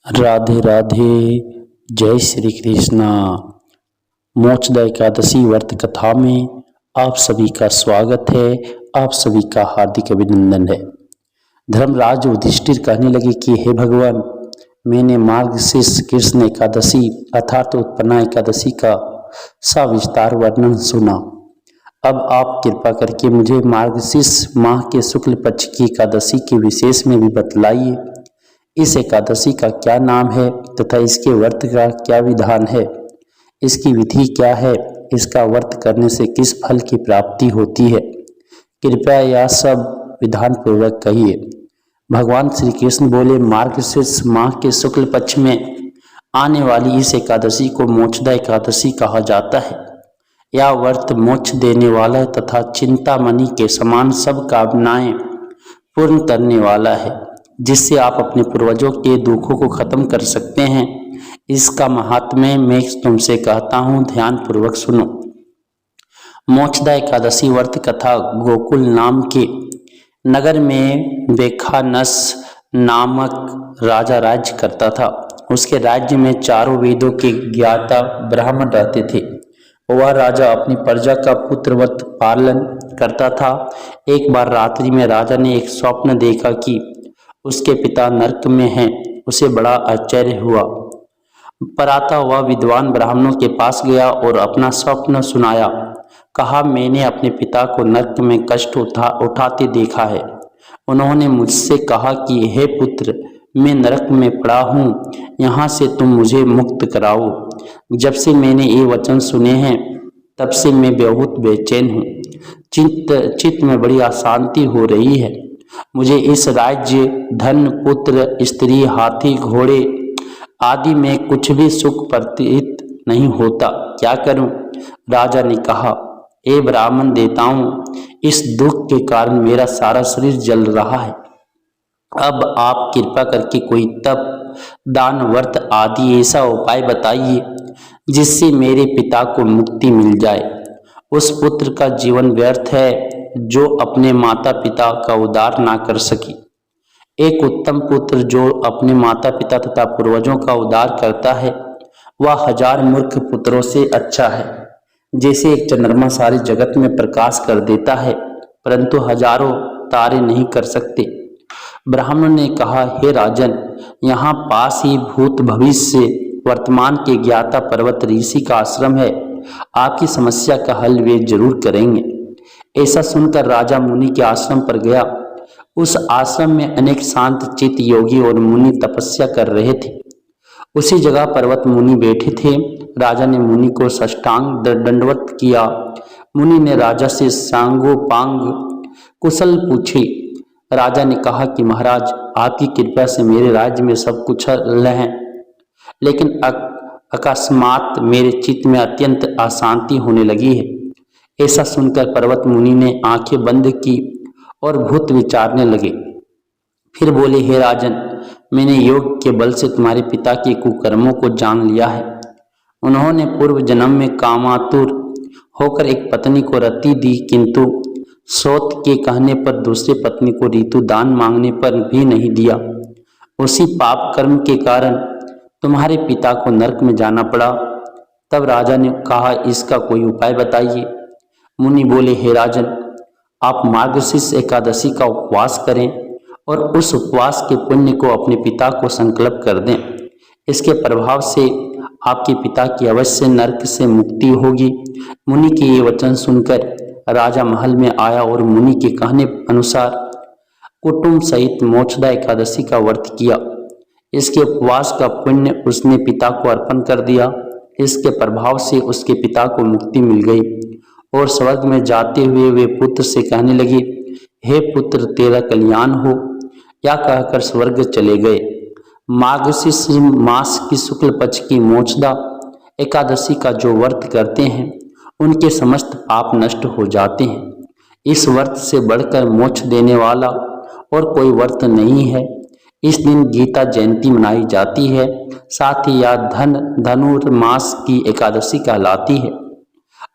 राधे राधे। जय श्री कृष्णा। मोक्षदा एकादशी व्रत कथा में आप सभी का स्वागत है। आप सभी का हार्दिक अभिनंदन है। धर्मराज युधिष्ठिर कहने लगे कि हे भगवान, मैंने मार्गशीर्ष कृष्ण एकादशी अर्थात उत्पन्ना एकादशी का सविस्तार वर्णन सुना। अब आप कृपा करके मुझे मार्गशीर्ष माह के शुक्ल पक्ष की एकादशी के विशेष में भी बतलाइए। इस एकादशी का क्या नाम है तथा इसके व्रत का क्या विधान है, इसकी विधि क्या है, इसका व्रत करने से किस फल की प्राप्ति होती है, कृपया यह सब विधान पूर्वक कहिए। भगवान श्री कृष्ण बोले, मार्गशीर्ष माह के शुक्ल पक्ष में आने वाली इस एकादशी को मोक्षदा एकादशी कहा जाता है। यह व्रत मोक्ष देने वाला तथा चिंतामणि के समान सब कामनाएं पूर्ण करने वाला है, जिससे आप अपने पूर्वजों के दुखों को खत्म कर सकते हैं। इसका महात्म्य मैं तुमसे कहता हूँ, ध्यान पूर्वक सुनो। मोक्षदा एकादशी व्रत कथा गोकुल नाम के नगर में बेखानस नामक राजा राज्य करता था। उसके राज्य में चारों वेदों के ज्ञाता ब्राह्मण रहते थे। वह राजा अपनी प्रजा का पुत्रवत पालन करता था। एक बार रात्रि में राजा ने एक स्वप्न देखा कि उसके पिता नरक में हैं। उसे बड़ा आश्चर्य हुआ। प्रातः वह विद्वान ब्राह्मणों के पास गया और अपना स्वप्न सुनाया। कहा, मैंने अपने पिता को नरक में कष्ट उठाते देखा है। उन्होंने मुझसे कहा कि हे पुत्र, मैं नरक में पड़ा हूँ, यहाँ से तुम मुझे मुक्त कराओ। जब से मैंने ये वचन सुने हैं तब से मैं बहुत बेचैन हूँ। चित्त में बड़ी अशांति हो रही है। मुझे इस राज्य, धन, पुत्र, स्त्री, हाथी, घोड़े आदि में कुछ भी सुख प्रतीत नहीं होता। क्या करूं? राजा ने कहा, ए ब्राह्मण देवताओं, इस दुख के कारण मेरा सारा शरीर जल रहा है। अब आप कृपा करके कोई तप, दान, व्रत आदि ऐसा उपाय बताइए जिससे मेरे पिता को मुक्ति मिल जाए। उस पुत्र का जीवन व्यर्थ है जो अपने माता पिता का उद्धार ना कर सके। एक उत्तम पुत्र जो अपने माता पिता तथा पूर्वजों का उद्धार करता है, वह 1000 मूर्ख पुत्रों से अच्छा है। जैसे एक चंद्रमा सारे जगत में प्रकाश कर देता है, परंतु हजारों तारे नहीं कर सकते। ब्राह्मण ने कहा, हे राजन, यहाँ पास ही भूत, भविष्य, वर्तमान के ज्ञाता पर्वत ऋषि का आश्रम है। आपकी समस्या का हल वे जरूर करेंगे। ऐसा सुनकर राजा मुनि के आश्रम पर गया। उस आश्रम में अनेक शांत चित्त योगी और मुनि तपस्या कर रहे थे। उसी जगह पर्वत मुनि बैठे थे। राजा ने मुनि को साष्टांग दंडवत किया। मुनि ने राजा से सांगोपांग कुशल पूछे। राजा ने कहा कि महाराज, आपकी कृपा से मेरे राज्य में सब कुछ है, लेकिन अकस्मात मेरे चित्त में अत्यंत अशांति होने लगी है। ऐसा सुनकर पर्वत मुनि ने आंखें बंद की और भूत विचारने लगे। फिर बोले, हे राजन, मैंने योग के बल से तुम्हारे पिता के कुकर्मों को जान लिया है। उन्होंने पूर्व जन्म में कामातुर होकर एक पत्नी को रति दी, किंतु सौत के कहने पर दूसरी पत्नी को ऋतु दान मांगने पर भी नहीं दिया। उसी पाप कर्म के कारण तुम्हारे पिता को नरक में जाना पड़ा। तब राजा ने कहा, इसका कोई उपाय बताइए। मुनि बोले, हे राजन, आप मार्गशीर्ष एकादशी का उपवास करें और उस उपवास के पुण्य को अपने पिता को संकल्प कर दें। इसके प्रभाव से आपके पिता की अवश्य नरक से मुक्ति होगी। मुनि के ये वचन सुनकर राजा महल में आया और मुनि के कहने अनुसार कुटुंब सहित मोक्षदा एकादशी का व्रत किया। इसके उपवास का पुण्य उसने पिता को अर्पण कर दिया। इसके प्रभाव से उसके पिता को मुक्ति मिल गई और स्वर्ग में जाते हुए वे पुत्र से कहने लगे, हे पुत्र, तेरा कल्याण हो। या कहकर स्वर्ग चले गए। मार्गशीर्ष मास की शुक्ल पक्ष की मोक्षदा एकादशी का जो व्रत करते हैं, उनके समस्त पाप नष्ट हो जाते हैं। इस व्रत से बढ़कर मोक्ष देने वाला और कोई व्रत नहीं है। इस दिन गीता जयंती मनाई जाती है। साथ ही यह धनुर्मास की एकादशी कहलाती है।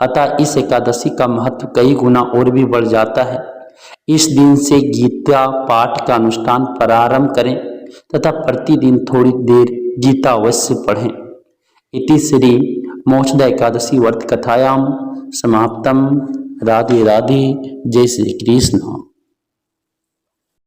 अतः इस एकादशी का महत्व कई गुना और भी बढ़ जाता है। इस दिन से गीता पाठ का अनुष्ठान प्रारंभ करें तथा प्रतिदिन थोड़ी देर गीता अवश्य पढ़ें। इति श्री मोक्षदा एकादशी व्रत कथायां समाप्तम। राधे राधे। जय श्री कृष्ण।